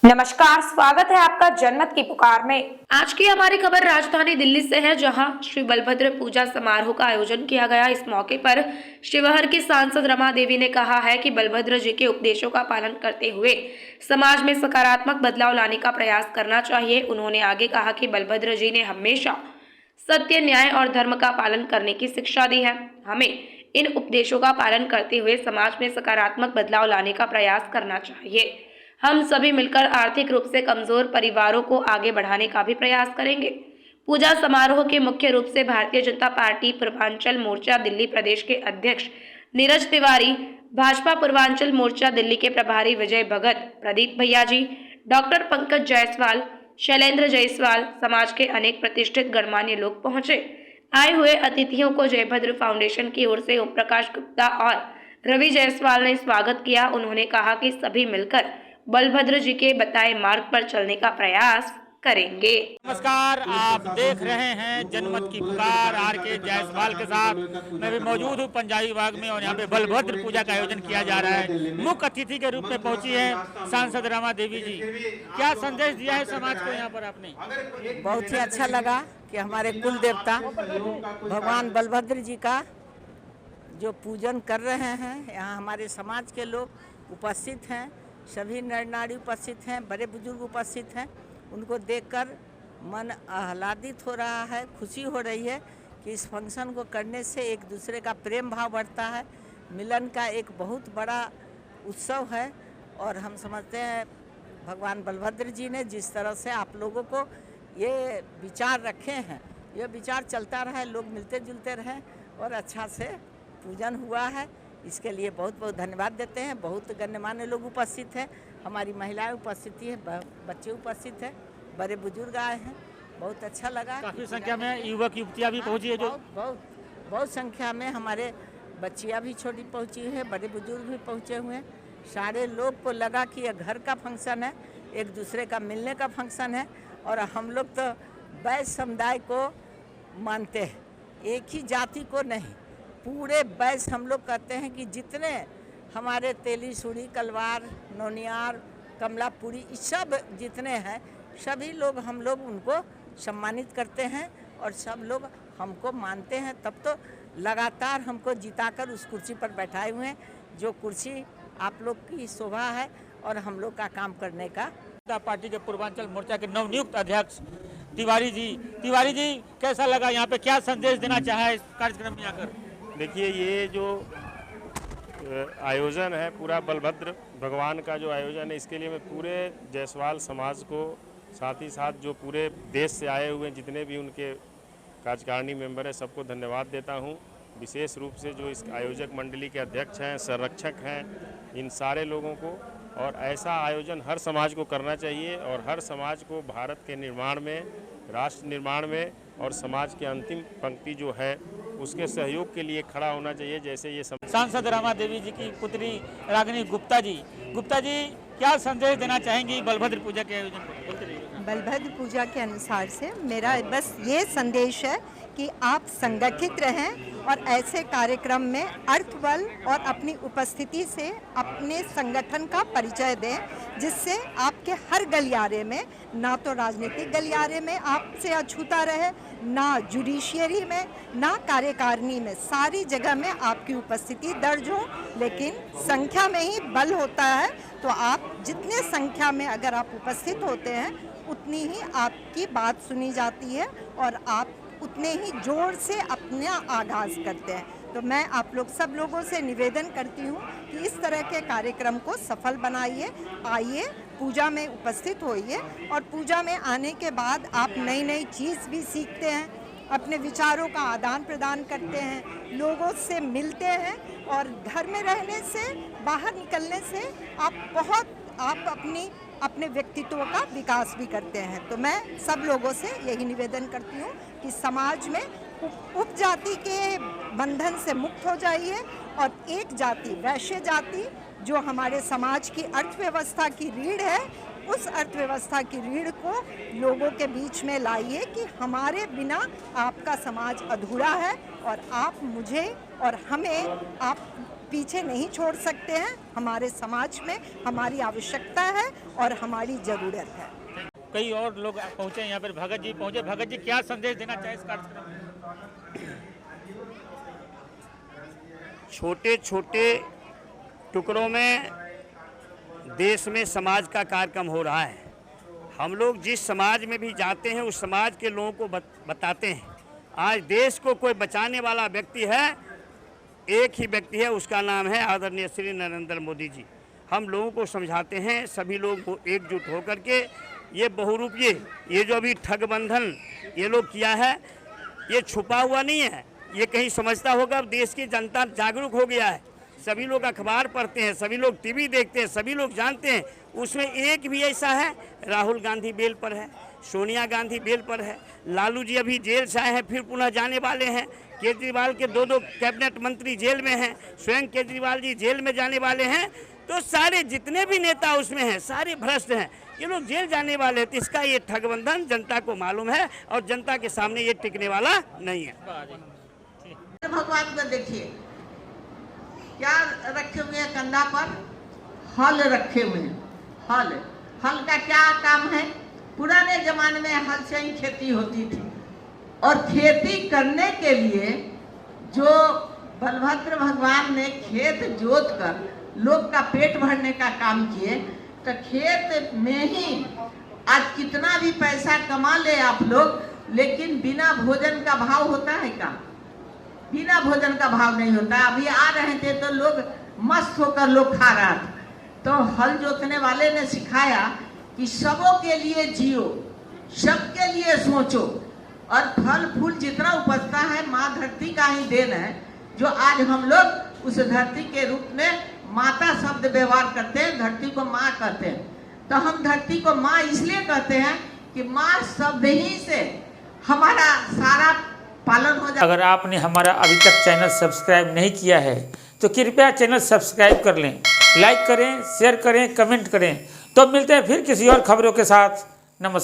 नमस्कार, स्वागत है आपका जनमत की पुकार में। आज की हमारी खबर राजधानी दिल्ली से है, जहां श्री बलभद्र पूजा समारोह का आयोजन किया गया। इस मौके पर शिवहर की सांसद रमा देवी ने कहा है कि बलभद्र जी के उपदेशों का पालन करते हुए समाज में सकारात्मक बदलाव लाने का प्रयास करना चाहिए। उन्होंने आगे कहा कि बलभद्र जी ने हमेशा सत्य, न्याय और धर्म का पालन करने की शिक्षा दी है। हमें इन उपदेशों का पालन करते हुए समाज में सकारात्मक बदलाव लाने का प्रयास करना चाहिए। हम सभी मिलकर आर्थिक रूप से कमजोर परिवारों को आगे बढ़ाने का भी प्रयास करेंगे। पूजा समारोह के मुख्य रूप से भारतीय जनता पार्टी पूर्वांचल मोर्चा दिल्ली प्रदेश के अध्यक्ष नीरज तिवारी, भाजपा पूर्वांचल मोर्चा दिल्ली के प्रभारी विजय भगत, प्रदीप भैयाजी, डॉक्टर पंकज जायसवाल, शैलेंद्र जायसवाल, समाज के अनेक प्रतिष्ठित गणमान्य लोग पहुंचे। आए हुए अतिथियों को जयभद्र फाउंडेशन की ओर से ओम प्रकाश गुप्ता और रवि जायसवाल ने स्वागत किया। उन्होंने कहा कि सभी मिलकर बलभद्र जी के बताए मार्ग पर चलने का प्रयास करेंगे। नमस्कार, आप देख रहे हैं जनमत की पुकार आर के जायसवाल के साथ। मैं भी मौजूद हूँ पंजाबी बाग में और यहाँ पे बलभद्र पूजा का आयोजन किया जा रहा है। मुख्य अतिथि के रूप में पहुंची है सांसद रमा देवी जी। क्या संदेश दिया है समाज को यहाँ पर आपने? बहुत ही अच्छा लगा कि हमारे कुल देवता भगवान बलभद्र जी का जो पूजन कर रहे हैं, यहाँ हमारे समाज के लोग उपस्थित हैं, सभी नर नारी उपस्थित हैं, बड़े बुजुर्ग उपस्थित हैं। उनको देखकर मन आह्लादित हो रहा है, खुशी हो रही है कि इस फंक्शन को करने से एक दूसरे का प्रेम भाव बढ़ता है, मिलन का एक बहुत बड़ा उत्सव है। और हम समझते हैं भगवान बलभद्र जी ने जिस तरह से आप लोगों को ये विचार रखे हैं, ये विचार चलता रहे, लोग मिलते जुलते रहें और अच्छा से पूजन हुआ है। इसके लिए बहुत बहुत धन्यवाद देते हैं। बहुत गण्यमान्य लोग उपस्थित हैं, हमारी महिलाएं उपस्थित हैं, बच्चे उपस्थित हैं, बड़े बुजुर्ग आए हैं। बहुत अच्छा लगा। काफी संख्या में युवक युवतियाँ भी पहुंची है। जो बहुत संख्या में हमारे बच्चियाँ भी छोटी पहुंची है, बड़े बुजुर्ग भी पहुंचे हुए हैं। सारे लोग को लगा कि यह घर का फंक्शन है, एक दूसरे का मिलने का फंक्शन है। और हम लोग तो वैश्य समुदाय को मानते हैं, एक ही जाति को नहीं। पूरे वैश्य हम लोग कहते हैं कि जितने हमारे तेली, सूड़ी, कलवार, नौनियार, कमलापुरी, सब जितने हैं, सभी लोग हम लोग उनको सम्मानित करते हैं और सब लोग हमको मानते हैं। तब तो लगातार हमको जिताकर उस कुर्सी पर बैठाए हुए हैं, जो कुर्सी आप लोग की शोभा है और हम लोग का काम करने का। पार्टी के पूर्वांचल मोर्चा के नवनियुक्त अध्यक्ष तिवारी जी कैसा लगा? यहाँ पे क्या संदेश देना चाहे इस कार्यक्रम में आकर? देखिए, ये जो आयोजन है पूरा बलभद्र भगवान का जो आयोजन है, इसके लिए मैं पूरे जायसवाल समाज को, साथ ही साथ जो पूरे देश से आए हुए जितने भी उनके कार्यकारिणी मेंबर हैं, सबको धन्यवाद देता हूं। विशेष रूप से जो इस आयोजक मंडली के अध्यक्ष हैं, संरक्षक हैं, इन सारे लोगों को। और ऐसा आयोजन हर समाज को करना चाहिए और हर समाज को भारत के निर्माण में, राष्ट्र निर्माण में और समाज के अंतिम पंक्ति जो है उसके सहयोग के लिए खड़ा होना चाहिए। जैसे ये सांसद रमा देवी जी की पुत्री रागिनी गुप्ता जी क्या संदेश देना चाहेंगी बलभद्र पूजा के आयोजन पर? बलभद्र पूजा के अनुसार से मेरा बस ये संदेश है कि आप संगठित रहें और ऐसे कार्यक्रम में अर्थबल और अपनी उपस्थिति से अपने संगठन का परिचय दें, जिससे आपके हर गलियारे में, ना तो राजनीतिक गलियारे में आपसे अछूता रहे, ना जुडिशियरी में, ना कार्यकारिणी में, सारी जगह में आपकी उपस्थिति दर्ज हो। लेकिन संख्या में ही बल होता है, तो आप जितने संख्या में अगर आप उपस्थित होते हैं उतनी ही आपकी बात सुनी जाती है और आप उतने ही जोर से अपना आगाज़ करते हैं। तो मैं आप लोग सब लोगों से निवेदन करती हूँ कि इस तरह के कार्यक्रम को सफल बनाइए, आइए, पूजा में उपस्थित होइए और पूजा में आने के बाद आप नई नई चीज़ भी सीखते हैं, अपने विचारों का आदान प्रदान करते हैं, लोगों से मिलते हैं और घर में रहने से, बाहर निकलने से आप अपने व्यक्तित्व का विकास भी करते हैं। तो मैं सब लोगों से यही निवेदन करती हूँ कि समाज में उपजाति के बंधन से मुक्त हो जाइए और एक जाति, वैश्य जाति, जो हमारे समाज की अर्थव्यवस्था की रीढ़ है, उस अर्थव्यवस्था की रीढ़ को लोगों के बीच में लाइए कि हमारे बिना आपका समाज अधूरा है और आप मुझे और हमें आप पीछे नहीं छोड़ सकते हैं। हमारे समाज में हमारी आवश्यकता है और हमारी ज़रूरत है। कई और लोग पहुंचे यहाँ पर, भगत जी पहुंचे। भगत जी क्या संदेश देना चाहे इस कार्यक्रम में? छोटे छोटे टुकड़ों में देश में समाज का कार्यक्रम हो रहा है। हम लोग जिस समाज में भी जाते हैं उस समाज के लोगों को बताते हैं। आज देश को कोई बचाने वाला व्यक्ति है, एक ही व्यक्ति है, उसका नाम है आदरणीय श्री नरेंद्र मोदी जी। हम लोगों को समझाते हैं, सभी लोग एकजुट होकर के ये बहुरूपीय, ये जो अभी ठगबंधन ये लोग किया है, ये छुपा हुआ नहीं है। ये कहीं समझता होगा अब देश की जनता जागरूक हो गया है। सभी लोग अखबार पढ़ते हैं, सभी लोग टीवी देखते हैं, सभी लोग जानते हैं। उसमें एक भी ऐसा है, राहुल गांधी बेल पर है, सोनिया गांधी बेल पर है, लालू जी अभी जेल से आए हैं, फिर पुनः जाने वाले हैं, केजरीवाल के दो कैबिनेट मंत्री जेल में हैं, स्वयं केजरीवाल जी जेल में जाने वाले हैं। तो सारे जितने भी नेता उसमें हैं सारे भ्रष्ट हैं, ये लोग जेल जाने वाले हैं। तो इसका ये ठगबंधन जनता को मालूम है और जनता के सामने ये टिकने वाला नहीं है। भगवान को देखिए क्या रखे हुए हैं कंधा पर, हल रखे हुए हैं। हल का क्या काम है? पुराने जमाने में हल से ही खेती होती थी और खेती करने के लिए जो बलभद्र भगवान ने खेत जोत कर लोग का पेट भरने का काम किए, तो खेत में ही आज कितना भी पैसा कमा ले आप लोग, लेकिन बिना भोजन का भाव होता है क्या? बिना भोजन का भाव नहीं होता। अभी आ रहे थे तो लोग मस्त होकर लोग खा रहा था। तो हल जोतने वाले ने सिखाया कि सबों के लिए जियो, सबके लिए सोचो, और फल फूल जितना उपजता है माँ धरती का ही देन है, जो आज हम लोग उस धरती के रूप में माता शब्द व्यवहार करते हैं, धरती को माँ कहते हैं। तो हम धरती को माँ इसलिए कहते हैं कि माँ शब्द ही से हमारा सारा पालन हो जाए। अगर आपने हमारा अभी तक चैनल सब्सक्राइब नहीं किया है तो कृपया चैनल सब्सक्राइब कर लें, लाइक करें, शेयर करें, कमेंट करें। तो मिलते हैं फिर किसी और खबरों के साथ। नमस्कार।